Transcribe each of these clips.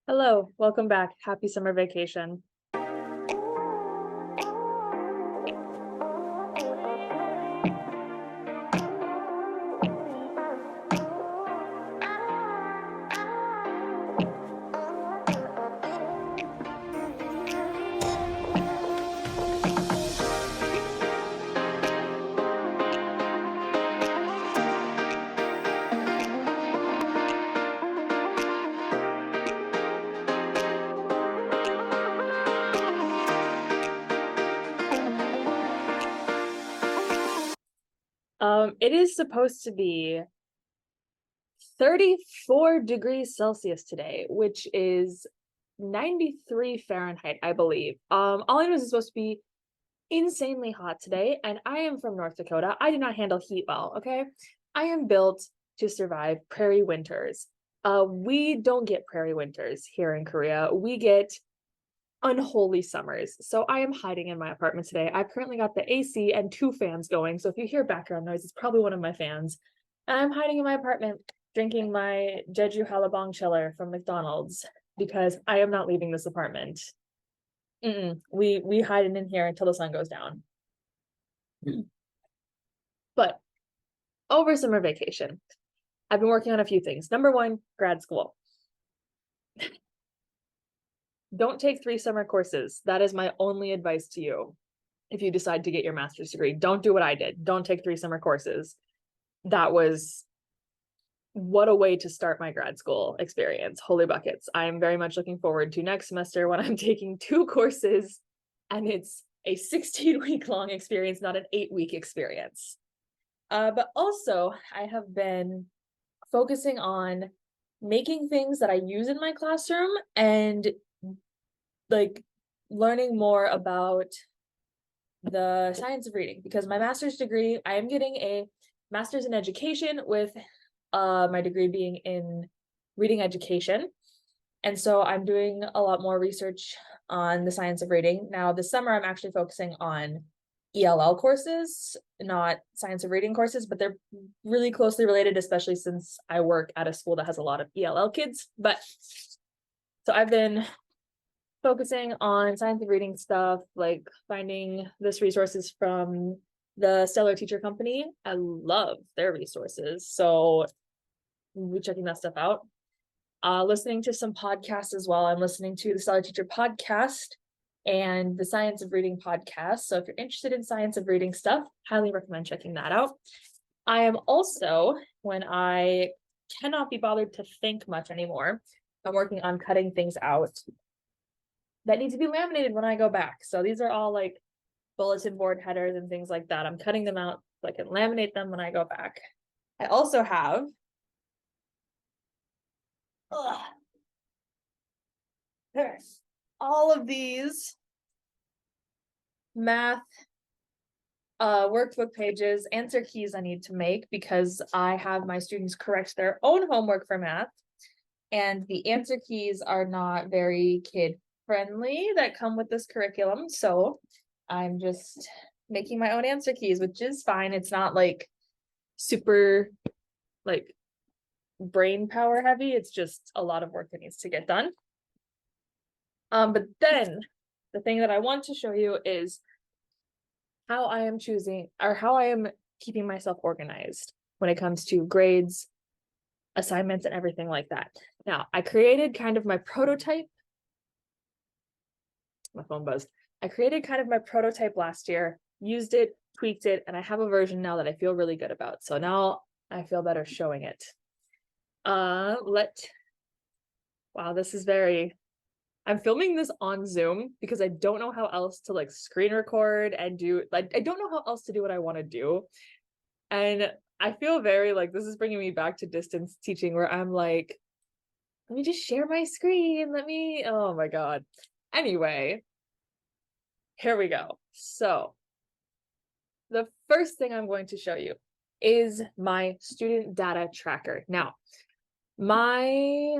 Hello, welcome back. Happy summer vacation. It is supposed to be 34 degrees Celsius today, which is 93 Fahrenheit, I believe. All I know is it's supposed to be insanely hot today, and I am from North Dakota. I do not handle heat well, okay? I am built to survive prairie winters. We don't get prairie winters here in Korea. We get unholy summers. So I am hiding in my apartment today. I've currently got the AC and two fans going. So if you hear background noise, it's probably one of my fans. And I'm hiding in my apartment drinking my Jeju Halabong chiller from McDonald's because I am not leaving this apartment. We hide in here until the sun goes down. But over summer vacation, I've been working on a few things. Number one, grad school. Don't take 3 summer courses. That is my only advice to you. If you decide to get your master's degree, don't do what I did. Don't take 3 summer courses. That was what a way to start my grad school experience. Holy buckets. I'm very much looking forward to next semester when I'm taking 2 courses and it's a 16-week long experience, not an 8-week experience. But also, I have been focusing on making things that I use in my classroom and like learning more about the science of reading, because my master's degree, I am getting a master's in education with my degree being in reading education. And so I'm doing a lot more research on the science of reading. Now this summer, I'm actually focusing on ELL courses, not science of reading courses, but they're really closely related, especially since I work at a school that has a lot of ELL kids. But so I've been focusing on science of reading stuff, like finding this resources from the Stellar Teacher Company. I love their resources. So we're checking that stuff out. Listening to some podcasts as well. I'm listening to the Stellar Teacher podcast and the Science of Reading podcast. So if you're interested in science of reading stuff, highly recommend checking that out. I am also, when I cannot be bothered to think much anymore, I'm working on cutting things out that need to be laminated when I go back. So these are all like bulletin board headers and things like that. I'm cutting them out so I can laminate them when I go back. I also have all of these math workbook pages, answer keys I need to make because I have my students correct their own homework for math. And the answer keys are not very kid friendly that come with this curriculum. So I'm just making my own answer keys, which is fine. It's not like super like brain power heavy. It's just a lot of work that needs to get done. But then the thing that I want to show you is how I am choosing or how I am keeping myself organized when it comes to grades, assignments, and everything like that. Now, I created kind of my prototype. My phone buzzed. I created kind of my prototype last year, used it, tweaked it, and I have a version now that I feel really good about. So now I feel better showing it. Wow, this is very, I'm filming this on Zoom because I don't know how else to like screen record and do, like, I don't know how else to do what I want to do. And I feel very like this is bringing me back to distance teaching where I'm like, let me just share my screen. Oh my God. Anyway, here we go. So the first thing I'm going to show you is my student data tracker. Now, my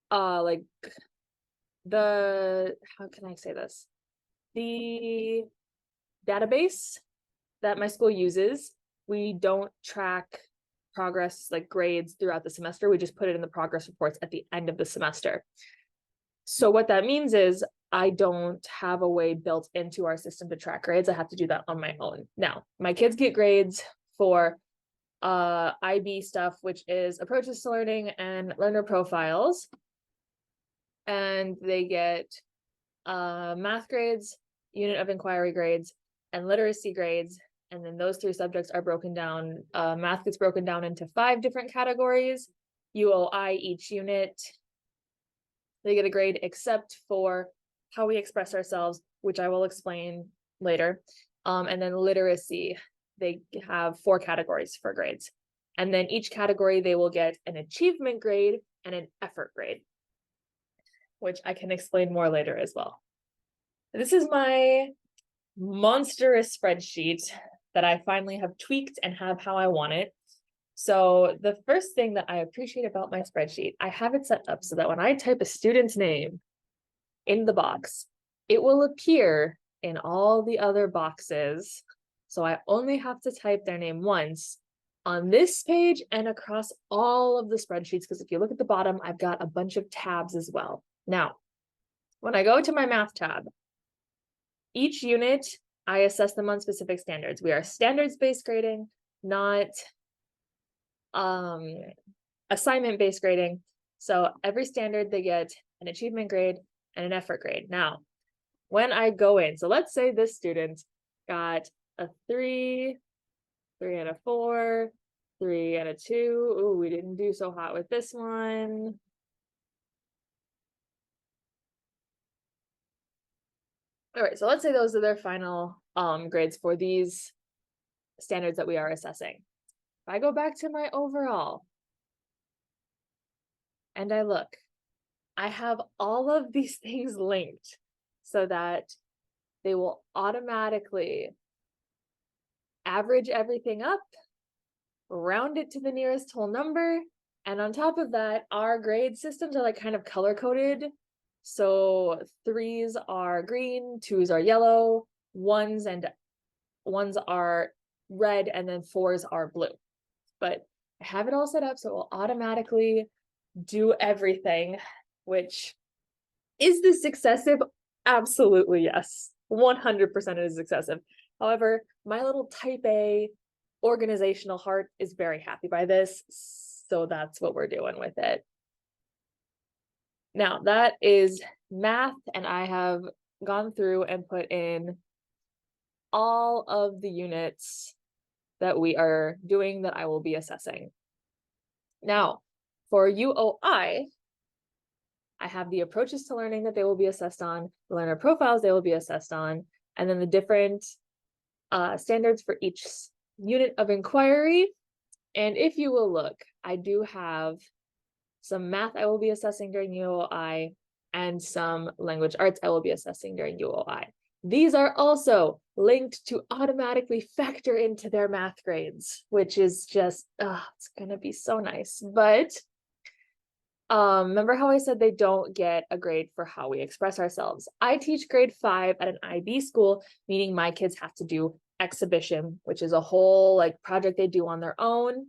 like how can I say this? The database that my school uses, we don't track progress like grades throughout the semester. We just put it in the progress reports at the end of the semester. So what that means is I don't have a way built into our system to track grades. I have to do that on my own. Now, my kids get grades for IB stuff, which is approaches to learning and learner profiles. And they get math grades, unit of inquiry grades, and literacy grades. And then those three subjects are broken down. Math gets broken down into 5 different categories. UOI each unit. They get a grade except for how we express ourselves, which I will explain later. And then literacy, they have 4 categories for grades. And then each category, they will get an achievement grade and an effort grade, which I can explain more later as well. This is my monstrous spreadsheet that I finally have tweaked and have how I want it. So the first thing that I appreciate about my spreadsheet, I have it set up so that when I type a student's name in the box, it will appear in all the other boxes. So I only have to type their name once on this page and across all of the spreadsheets, because if you look at the bottom, I've got a bunch of tabs as well. Now, when I go to my math tab, each unit, I assess them on specific standards. We are standards-based grading, not assignment-based grading. So every standard, they get an achievement grade and an effort grade. Now, when I go in, so let's say this student got a 3, 3 and a 4, 3 and a 2. Ooh, we didn't do so hot with this one. All right, so let's say those are their final grades for these standards that we are assessing. If I go back to my overall and I look, I have all of these things linked so that they will automatically average everything up, round it to the nearest whole number, and on top of that, our grade systems are like kind of color coded. So 3s are green, 2s are yellow, 1s are red, and then 4s are blue. But I have it all set up so it will automatically do everything, which is this excessive? Absolutely, yes. 100% it is excessive. However, my little type A organizational heart is very happy by this, so that's what we're doing with it. Now, that is math, and I have gone through and put in all of the units that we are doing that I will be assessing. Now, for UOI, I have the approaches to learning that they will be assessed on, the learner profiles they will be assessed on, and then the different standards for each unit of inquiry. And if you will look, I do have some math I will be assessing during UOI and some language arts I will be assessing during UOI. These are also linked to automatically factor into their math grades, which is just, it's gonna be so nice. But remember how I said they don't get a grade for how we express ourselves? I teach grade 5 at an IB school, meaning my kids have to do exhibition, which is a whole like project they do on their own.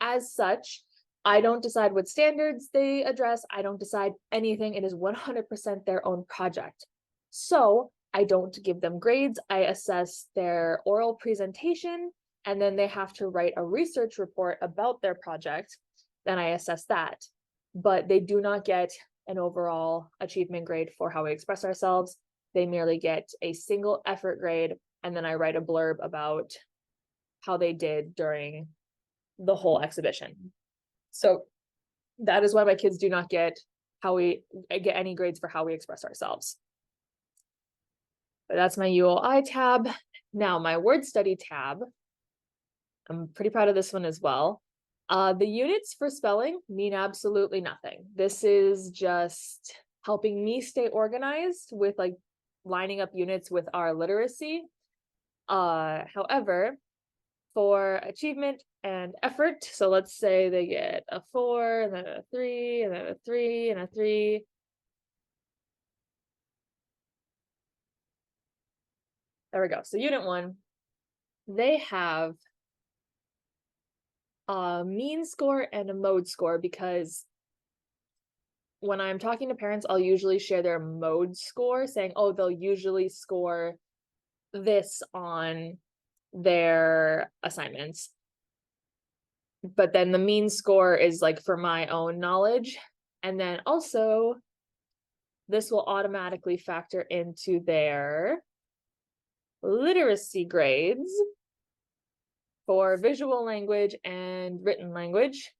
As such, I don't decide what standards they address. I don't decide anything. It is 100% their own project. So I don't give them grades. I assess their oral presentation, and then they have to write a research report about their project. Then I assess that. But they do not get an overall achievement grade for how we express ourselves. They merely get a single effort grade, and then I write a blurb about how they did during the whole exhibition. So that is why my kids do not get any grades for how we express ourselves. But that's my UOI tab. Now my word study tab, I'm pretty proud of this one as well. The units for spelling mean absolutely nothing. This is just helping me stay organized with like lining up units with our literacy. However, for achievement and effort, so let's say they get a 4 and then a 3 and then a 3 and a 3. There we go. So unit 1, they have a mean score and a mode score because when I'm talking to parents, I'll usually share their mode score, saying, oh, they'll usually score this on their assignments. But then the mean score is like for my own knowledge. And then also, this will automatically factor into their literacy grades for visual language and written language.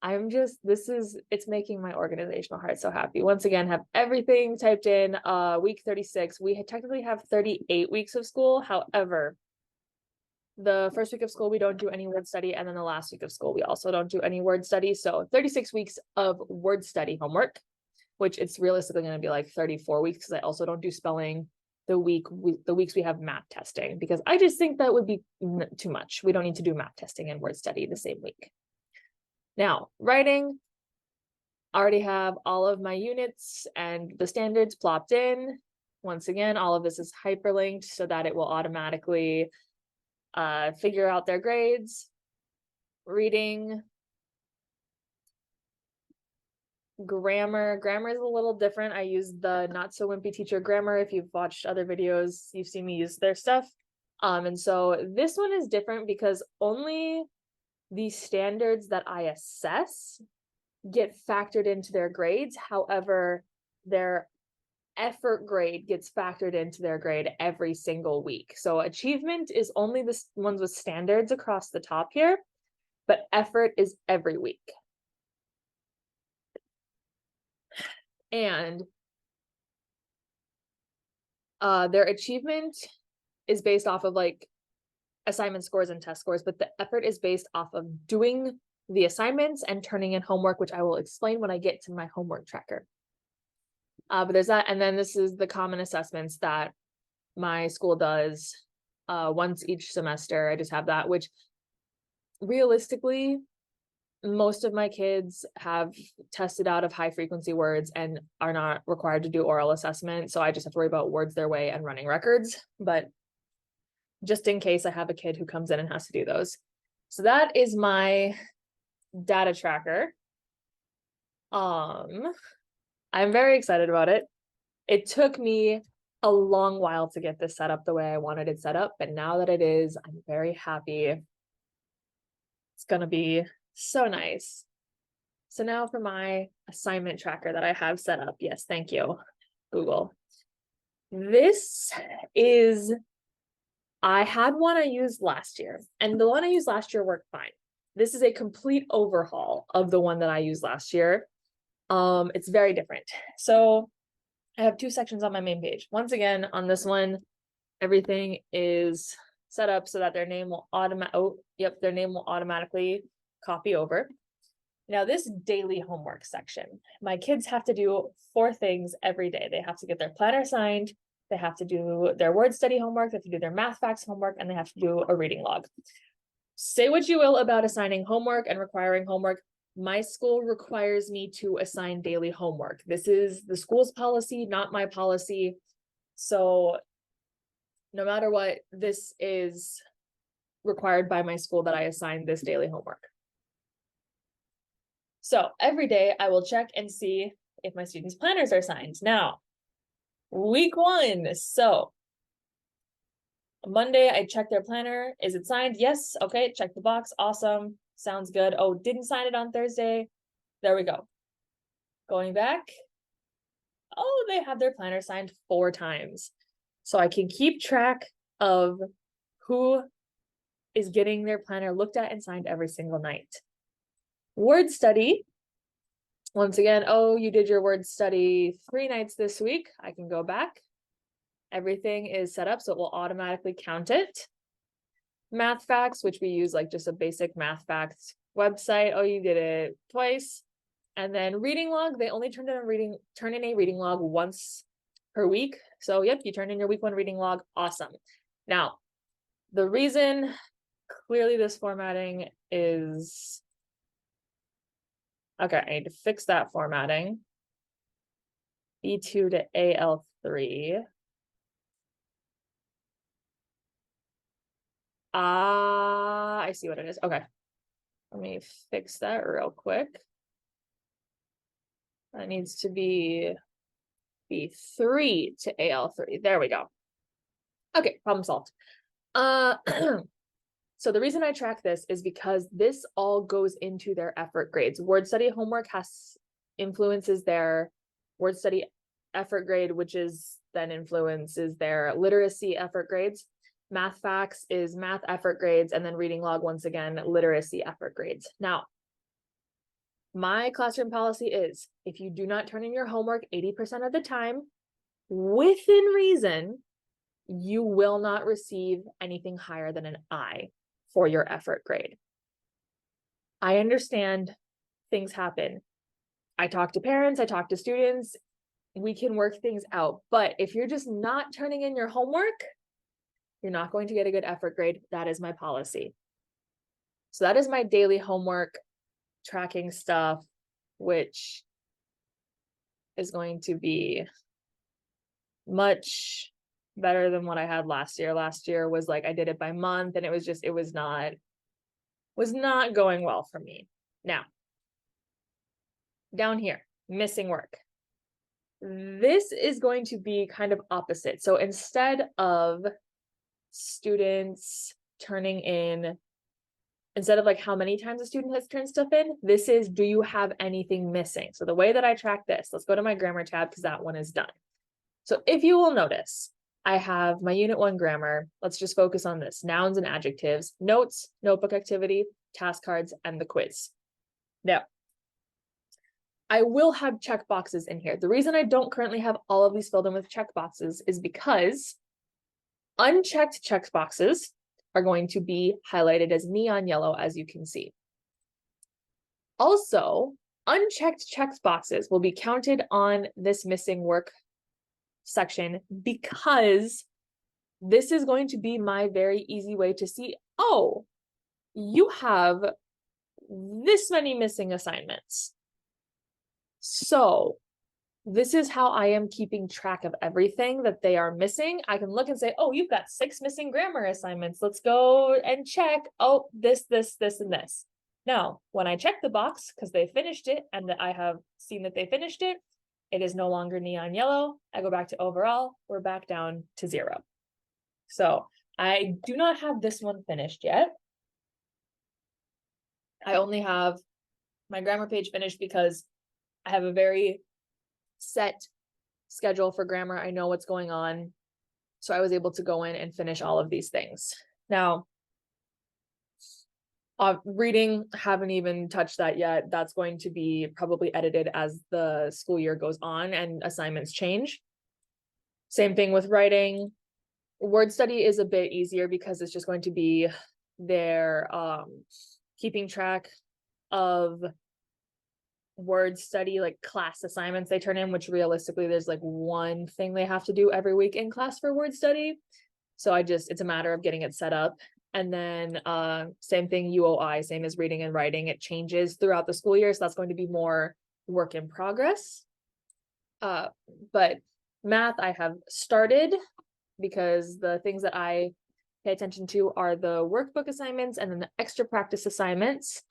It's making my organizational heart so happy. Once again, have everything typed in. Week 36, we technically have 38 weeks of school. However, the first week of school, we don't do any word study. And then the last week of school, we also don't do any word study. So 36 weeks of word study homework, which it's realistically going to be like 34 weeks because I also don't do spelling the weeks we have math testing, because I just think that would be too much. We don't need to do math testing and word study the same week. Now, writing, I already have all of my units and the standards plopped in. Once again, all of this is hyperlinked so that it will automatically figure out their grades. Reading, grammar is a little different. I use the Not So Wimpy Teacher grammar. If you've watched other videos, you've seen me use their stuff. And so this one is different because only the standards that I assess get factored into their grades. However, their effort grade gets factored into their grade every single week. So achievement is only the ones with standards across the top here, but effort is every week. And their achievement is based off of like assignment scores and test scores, but the effort is based off of doing the assignments and turning in homework, which I will explain when I get to my homework tracker. But there's that. And then this is the common assessments that my school does once each semester. I just have that, which realistically, most of my kids have tested out of high frequency words and are not required to do oral assessment. So I just have to worry about words their way and running records. But just in case I have a kid who comes in and has to do those. So that is my data tracker. I'm very excited about it. It took me a long while to get this set up the way I wanted it set up, but now that it is, I'm very happy. It's gonna be so nice. So now for my assignment tracker that I have set up. Yes, thank you, Google. This is, I had one I used last year, and the one I used last year worked fine. This is a complete overhaul of the one that I used last year. It's very different. So I have two sections on my main page. Once again, on this one, everything is set up so that their name will automatically copy over. Now, this daily homework section, my kids have to do 4 things every day. They have to get their planner signed, they have to do their word study homework, they have to do their math facts homework, and they have to do a reading log. Say what you will about assigning homework and requiring homework. My school requires me to assign daily homework. This is the school's policy, not my policy. So no matter what, this is required by my school that I assign this daily homework. So every day I will check and see if my students' planners are signed. Now, week 1. So Monday, I check their planner. Is it signed? Yes. Okay, check the box. Awesome. Sounds good. Oh, didn't sign it on Thursday. There we go. Going back. Oh, they have their planner signed 4 times. So I can keep track of who is getting their planner looked at and signed every single night. Word study. Once again, oh, you did your word study 3 nights this week. I can go back. Everything is set up so it will automatically count it. Math facts, which we use like just a basic math facts website. Oh, you did it twice. And then reading log, they only turn in a reading log once per week. So yep, you turn in your week 1 reading log. Awesome. Now, the reason clearly this formatting is okay, I need to fix that formatting. B2 to AL3. I see what it is. Okay. Let me fix that real quick. That needs to be B3 to AL3. There we go. Okay, problem solved. So the reason I track this is because this all goes into their effort grades. Word study homework influences their word study effort grade, which is then influences their literacy effort grades. Math facts is math effort grades, and then reading log, once again, literacy effort grades. Now, my classroom policy is if you do not turn in your homework 80% of the time, within reason, you will not receive anything higher than an I for your effort grade. I understand things happen. I talk to parents, I talk to students, we can work things out. But if you're just not turning in your homework, you're not going to get a good effort grade. That is my policy. So that is my daily homework tracking stuff, which is going to be much better than what I had last year. Last year was like I did it by month, and it was not going well for me. Now, down here, missing work. This is going to be kind of opposite. So instead of students turning in, instead of like how many times a student has turned stuff in, this is, do you have anything missing? So the way that I track this, let's go to my grammar tab because that one is done. So if you will notice, I have my unit 1 grammar. Let's just focus on this: nouns and adjectives, notes, notebook activity, task cards, and the quiz. Now, I will have check boxes in here. The reason I don't currently have all of these filled in with check boxes is because unchecked check boxes are going to be highlighted as neon yellow, as you can see. Also, unchecked check boxes will be counted on this missing work section because this is going to be my very easy way to see, oh, you have this many missing assignments. So this is how I am keeping track of everything that they are missing. I can look and say, oh, you've got 6 missing grammar assignments. Let's go and check. Oh, this, and this. Now, when I check the box, because they finished it and that I have seen that they finished it, it is no longer neon yellow. I go back to overall. We're back down to 0. So I do not have this one finished yet. I only have my grammar page finished because I have a very set schedule for grammar. I know what's going on. So I was able to go in and finish all of these things. Now, reading, haven't even touched that yet. That's going to be probably edited as the school year goes on and assignments change. Same thing with writing. Word study is a bit easier because it's just going to be their keeping track of word study, like class assignments they turn in, which realistically there's like one thing they have to do every week in class for word study. So it's a matter of getting it set up. And then same thing, UOI, same as reading and writing. It changes throughout the school year. So that's going to be more work in progress. But math I have started because the things that I pay attention to are the workbook assignments and then the extra practice assignments.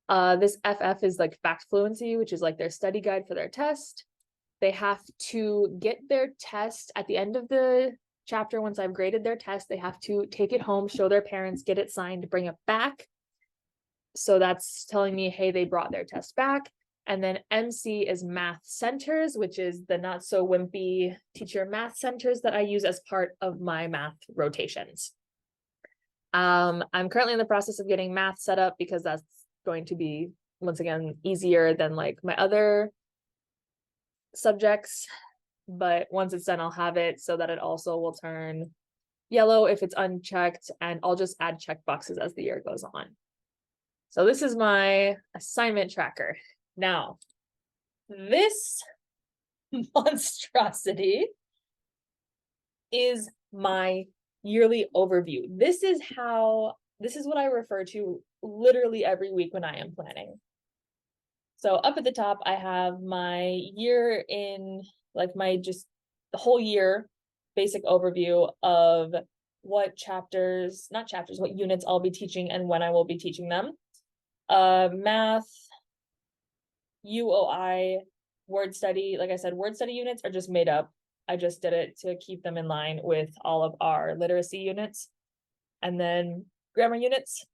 This FF is like fact fluency, which is like their study guide for their test. They have to get their test at the end of the chapter. Once I've graded their test, they have to take it home, show their parents, get it signed, bring it back. So that's telling me, hey, they brought their test back. And then MC is math centers, which is the Not So Wimpy Teacher math centers that I use as part of my math rotations. I'm currently in the process of getting math set up because that's going to be, once again, easier than like my other subjects. But once it's done, I'll have it so that it also will turn yellow if it's unchecked, and I'll just add check boxes as the year goes on. So this is my assignment tracker. Now, this monstrosity is my yearly overview. This is what I refer to literally every week when I am planning. So up at the top, I have my year in, like my just the whole year basic overview of what chapters, not chapters, what units I'll be teaching and when I will be teaching them. Math, UOI, word study, like I said, word study units are just made up. I just did it to keep them in line with all of our literacy units, and then grammar units.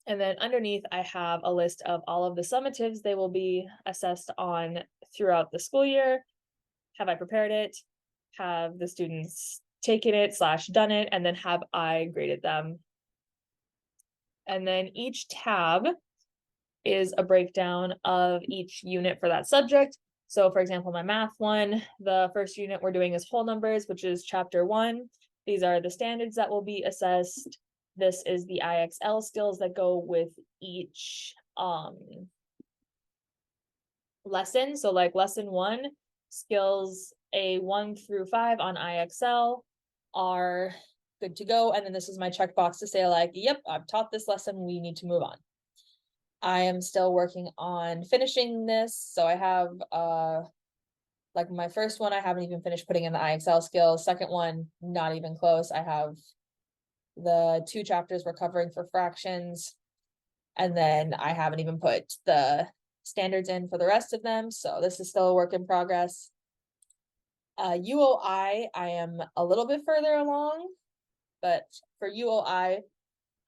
And then underneath, I have a list of all of the summatives they will be assessed on throughout the school year. Have I prepared it? Have the students taken it / done it? And then have I graded them? And then each tab is a breakdown of each unit for that subject. So for example, my math one, the first unit we're doing is whole numbers, which is chapter 1. These are the standards that will be assessed. This is the IXL skills that go with each lesson. So like lesson 1, skills A1 through 5 on IXL are good to go. And then this is my checkbox to say like, yep, I've taught this lesson, we need to move on. I am still working on finishing this. So I have like my first one, I haven't even finished putting in the IXL skills. Second one, not even close. I have the 2 chapters we're covering for fractions. And then I haven't even put the standards in for the rest of them. So this is still a work in progress. UOI, I am a little bit further along, but for UOI,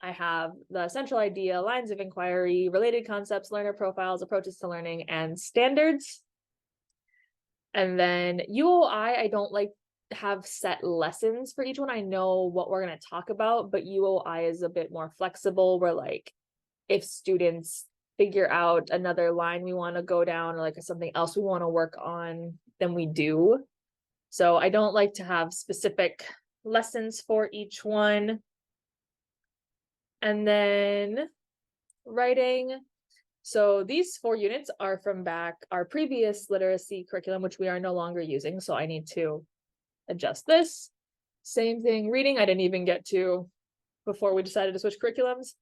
I have the central idea, lines of inquiry, related concepts, learner profiles, approaches to learning, and standards. And then UOI, I don't like have set lessons for each one. I know what we're going to talk about, but UOI is a bit more flexible, where like if students figure out another line we want to go down, or like something else we want to work on, then we do. So I don't like to have specific lessons for each one. And then writing. So these 4 units are from our previous literacy curriculum, which we are no longer using. So I need to adjust this. Same thing, reading, I didn't even get to before we decided to switch curriculums.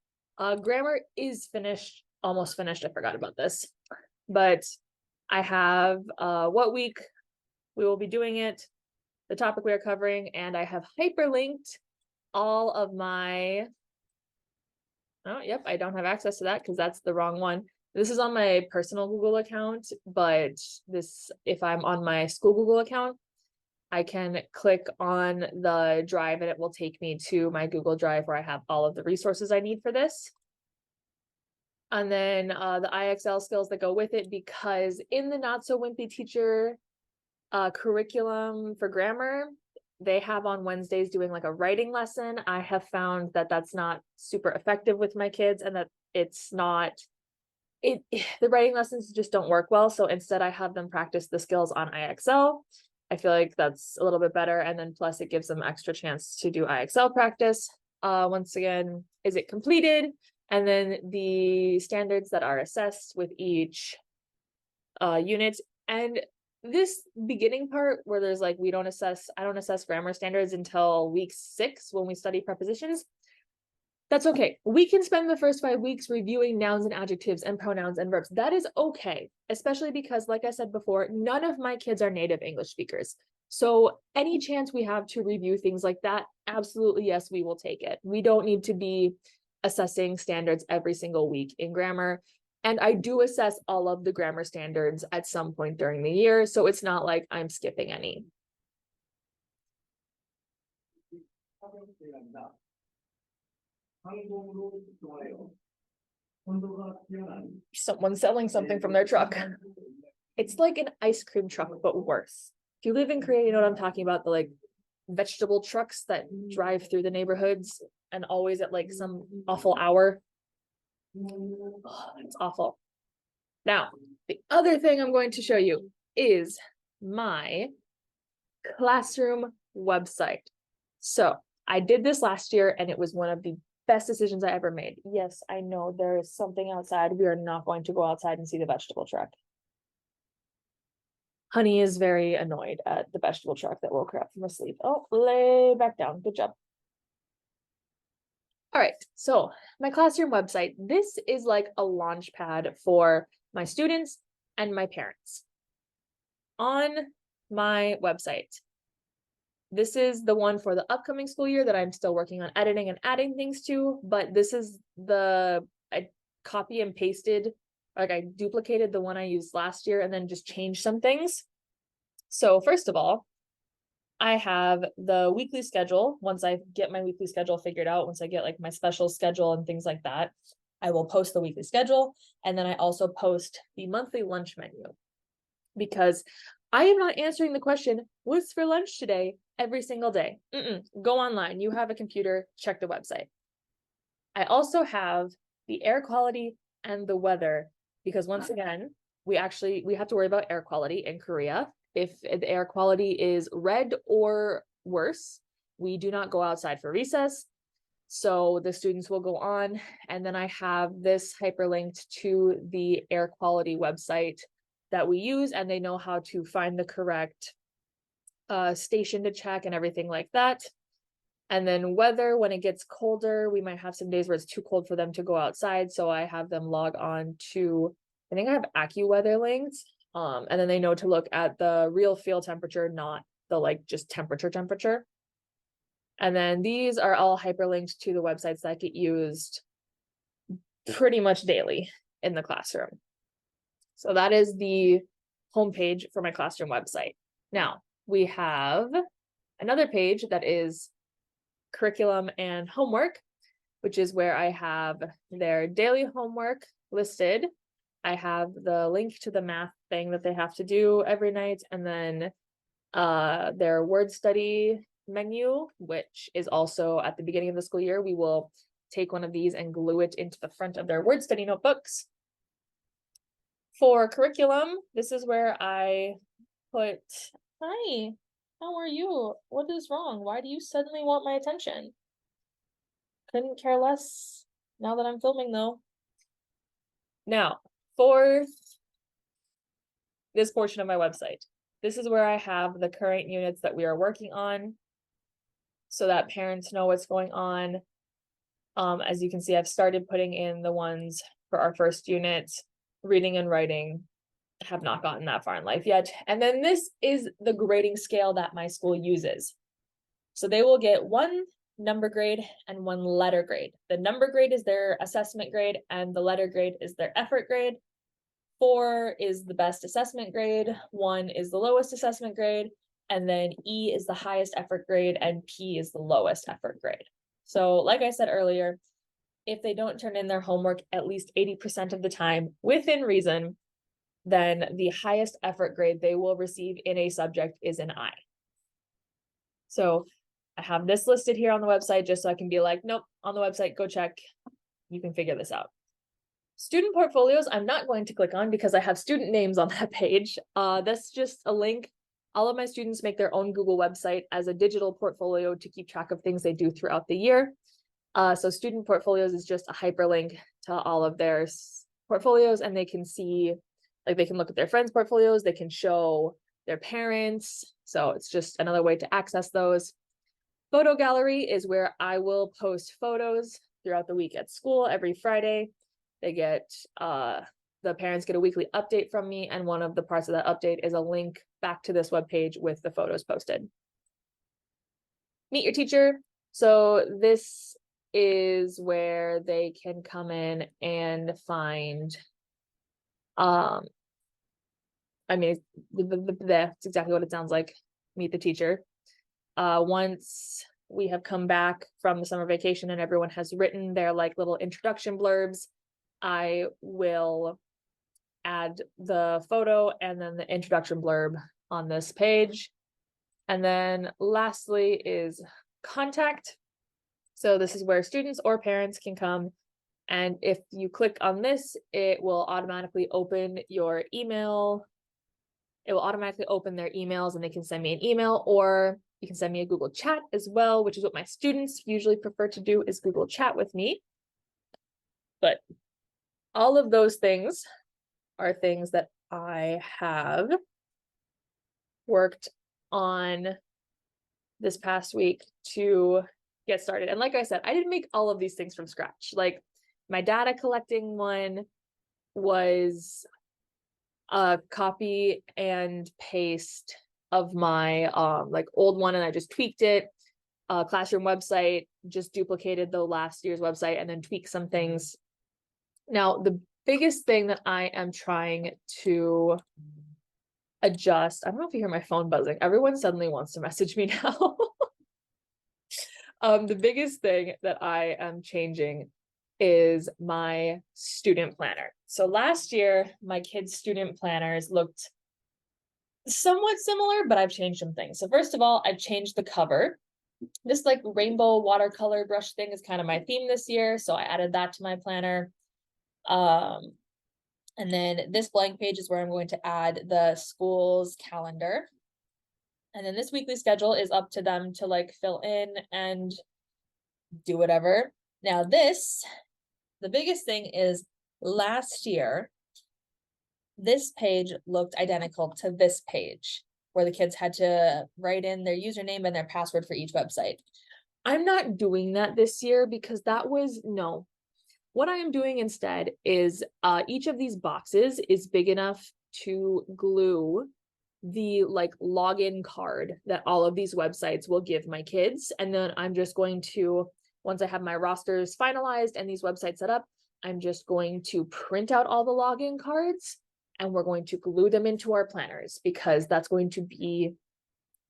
Grammar is finished, almost finished. I forgot about this, but I have what week we will be doing it, the topic we are covering, and I have hyperlinked all of my, oh, yep, I don't have access to that because that's the wrong one. This is on my personal Google account, but this, if I'm on my school Google account, I can click on the drive and it will take me to my Google Drive where I have all of the resources I need for this. And then the IXL skills that go with it, because in the Not So Wimpy Teacher curriculum for grammar, they have on Wednesdays doing like a writing lesson. I have found that that's not super effective with my kids, and that it's not, the writing lessons just don't work well. So instead I have them practice the skills on IXL. I feel like that's a little bit better. And then plus it gives them extra chance to do IXL practice. Once again, is it completed? And then the standards that are assessed with each unit. And this beginning part where there's like, I don't assess grammar standards until week 6 when we study prepositions. That's okay. We can spend the first 5 weeks reviewing nouns and adjectives and pronouns and verbs. That is okay, especially because, like I said before, none of my kids are native English speakers. So any chance we have to review things like that, absolutely, yes, we will take it. We don't need to be assessing standards every single week in grammar. And I do assess all of the grammar standards at some point during the year. So it's not like I'm skipping any. Someone's selling something from their truck. It's like an ice cream truck, but worse. If you live in Korea, you know what I'm talking about, the like vegetable trucks that drive through the neighborhoods and always at like some awful hour. Oh, it's awful. Now, the other thing I'm going to show you is my classroom website. So I did this last year and it was one of the best decisions I ever made. Yes, I know there is something outside. We are not going to go outside and see the vegetable truck. Honey is very annoyed at the vegetable truck that woke her up from her sleep. Oh, lay back down. Good job. All right, so my classroom website, this is like a launch pad for my students and my parents. On my website, this is the one for the upcoming school year that I'm still working on editing and adding things to, but this is I copy and pasted like I duplicated the one I used last year and then just changed some things. So first of all, I have the weekly schedule. Once I get my weekly schedule figured out, once I get like my special schedule and things like that, I will post the weekly schedule. And then I also post the monthly lunch menu, because I am not answering the question, what's for lunch today, every single day. Go online. You have a computer, check the website. I also have the air quality and the weather, because once again, we have to worry about air quality in Korea. If the air quality is red or worse, we do not go outside for recess. So the students will go on, and then I have this hyperlinked to the air quality website that we use, and they know how to find the correct station to check and everything like that. And then weather, when it gets colder, we might have some days where it's too cold for them to go outside. So I have them log on to, I think I have AccuWeather linked. And then they know to look at the real field temperature, not the like just temperature. And then these are all hyperlinked to the websites that get used pretty much daily in the classroom. So that is the homepage for my classroom website. Now we have another page that is curriculum and homework, which is where I have their daily homework listed. I have the link to the math thing that they have to do every night, and then their word study menu, which is also at the beginning of the school year. We will take one of these and glue it into the front of their word study notebooks. For curriculum, this is where I put, hi, how are you? What is wrong? Why do you suddenly want my attention? Couldn't care less now that I'm filming though. Now, for this portion of my website, this is where I have the current units that we are working on, so that parents know what's going on. As you can see, I've started putting in the ones for our first unit. Reading and writing have not gotten that far in life yet. And then this is the grading scale that my school uses. So they will get one number grade and one letter grade. The number grade is their assessment grade, and the letter grade is their effort grade. 4 is the best assessment grade, 1 is the lowest assessment grade, and then E is the highest effort grade, and P is the lowest effort grade. So like I said earlier, if they don't turn in their homework at least 80% of the time within reason, then the highest effort grade they will receive in a subject is an I. So I have this listed here on the website just so I can be like, nope, on the website, go check. You can figure this out. Student portfolios, I'm not going to click on because I have student names on that page. That's just a link. All of my students make their own Google website as a digital portfolio to keep track of things they do throughout the year. So student portfolios is just a hyperlink to all of their portfolios, and they can see, like they can look at their friends' portfolios, they can show their parents. So it's just another way to access those. Photo gallery is where I will post photos throughout the week at school every Friday. They get, the parents get a weekly update from me, and one of the parts of that update is a link back to this webpage with the photos posted. Meet your teacher. So this is where they can come in and find, I mean, that's exactly what it sounds like, meet the teacher. Once we have come back from the summer vacation and everyone has written their like little introduction blurbs, I will add the photo and then the introduction blurb on this page. And then lastly is contact. So this is where students or parents can come, and if you click on this, it will automatically open your email. It will automatically open their emails, and they can send me an email, or you can send me a Google Chat as well, which is what my students usually prefer to do, is Google Chat with me. But all of those things are things that I have worked on this past week to get started. And like I said, I didn't make all of these things from scratch. Like my data collecting one was a copy and paste of my like old one, and I just tweaked it. Classroom website, just duplicated the last year's website and then tweaked some things. Now the biggest thing that I am trying to adjust, I don't know if you hear my phone buzzing. Everyone suddenly wants to message me now. The biggest thing that I am changing is my student planner. So last year, my kids' student planners looked somewhat similar, but I've changed some things. So first of all, I've changed the cover. This like rainbow watercolor brush thing is kind of my theme this year, so I added that to my planner. And then this blank page is where I'm going to add the school's calendar. And then this weekly schedule is up to them to like fill in and do whatever. Now this, the biggest thing is last year, this page looked identical to this page where the kids had to write in their username and their password for each website. I'm not doing that this year because that was, no. What I am doing instead is each of these boxes is big enough to glue the like login card that all of these websites will give my kids. And then I'm just going to, once I have my rosters finalized and these websites set up, I'm just going to print out all the login cards and we're going to glue them into our planners because that's going to be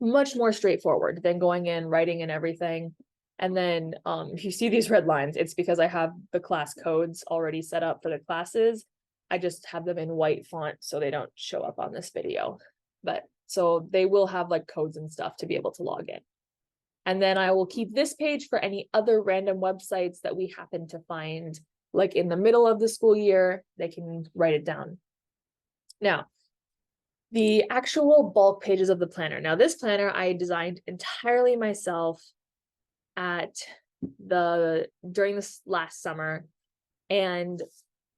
much more straightforward than going in, writing in everything. And then if you see these red lines, it's because I have the class codes already set up for the classes. I just have them in white font so they don't show up on this video. But so they will have like codes and stuff to be able to log in. And then I will keep this page for any other random websites that we happen to find like in the middle of the school year, they can write it down. Now, the actual bulk pages of the planner. Now, this planner I designed entirely myself during this last summer. And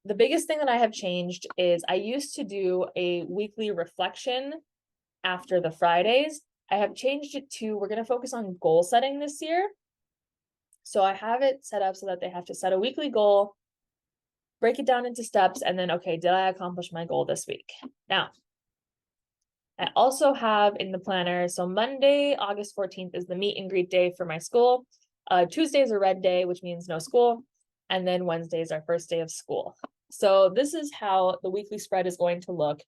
the biggest thing that I have changed is I used to do a weekly reflection after the Fridays. I have changed it to, we're going to focus on goal setting this year. So I have it set up so that they have to set a weekly goal, break it down into steps, and then, okay, did I accomplish my goal this week? Now, I also have in the planner, so Monday, August 14th is the meet and greet day for my school. Tuesday is a red day, which means no school. And then Wednesday is our first day of school. So this is how the weekly spread is going to look.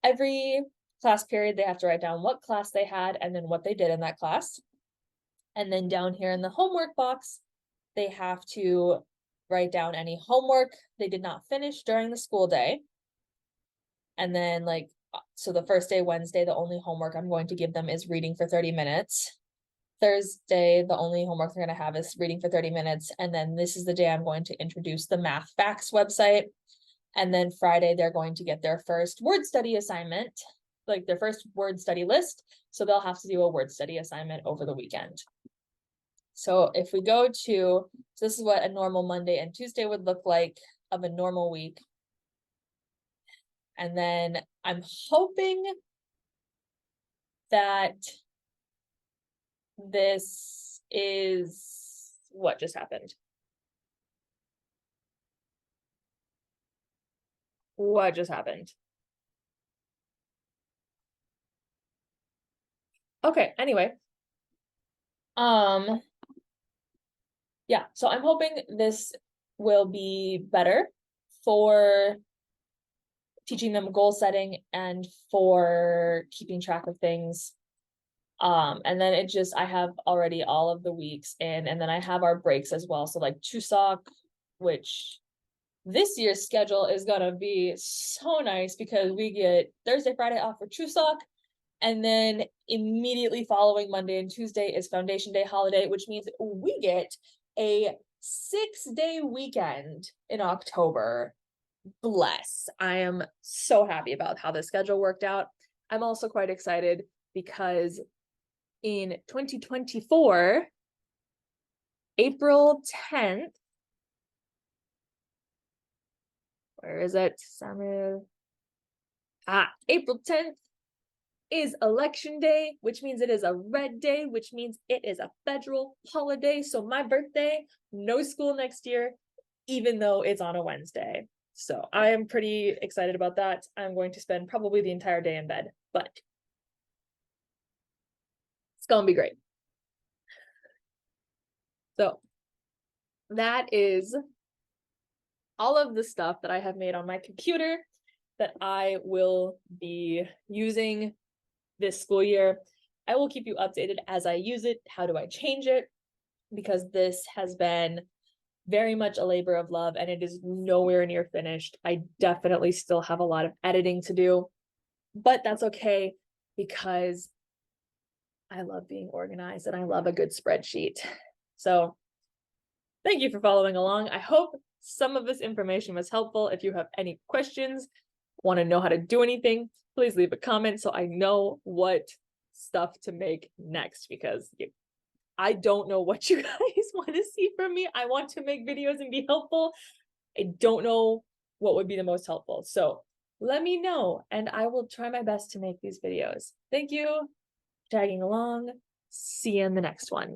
Every class period, they have to write down what class they had and then what they did in that class. And then down here in the homework box, they have to write down any homework they did not finish during the school day. And then like, so the first day, Wednesday, the only homework I'm going to give them is reading for 30 minutes. Thursday, the only homework they're going to have is reading for 30 minutes. And then this is the day I'm going to introduce the Math Facts website. And then Friday, they're going to get their first word study assignment, like their first word study list. So they'll have to do a word study assignment over the weekend. So if we go to, so this is what a normal Monday and Tuesday would look like of a normal week. And then I'm hoping that this is what just happened. What just happened? Okay, anyway. Yeah, so I'm hoping this will be better for teaching them goal setting and for keeping track of things. And then it just, I have already all of the weeks in, and then I have our breaks as well. So like Chuseok, which this year's schedule is gonna be so nice because we get Thursday, Friday off for Chuseok. And then immediately following Monday and Tuesday is Foundation Day holiday, which means we get a 6-day weekend in October. Bless. I am so happy about how the schedule worked out. I'm also quite excited because in 2024, April 10th, where is it? April 10th is election day, which means it is a red day, which means it is a federal holiday. So my birthday, no school next year, even though it's on a Wednesday. So I am pretty excited about that. I'm going to spend probably the entire day in bed, but it's gonna be great. So that is all of the stuff that I have made on my computer that I will be using this school year. I will keep you updated as I use it. How do I change it? Because this has been very much a labor of love and it is nowhere near finished. I definitely still have a lot of editing to do, but that's okay because I love being organized and I love a good spreadsheet. So thank you for following along. I hope some of this information was helpful. If you have any questions, want to know how to do anything, please leave a comment so I know what stuff to make next, because I don't know what you guys want to see from me. I want to make videos and be helpful. I don't know what would be the most helpful. So let me know and I will try my best to make these videos. Thank you for tagging along. See you in the next one.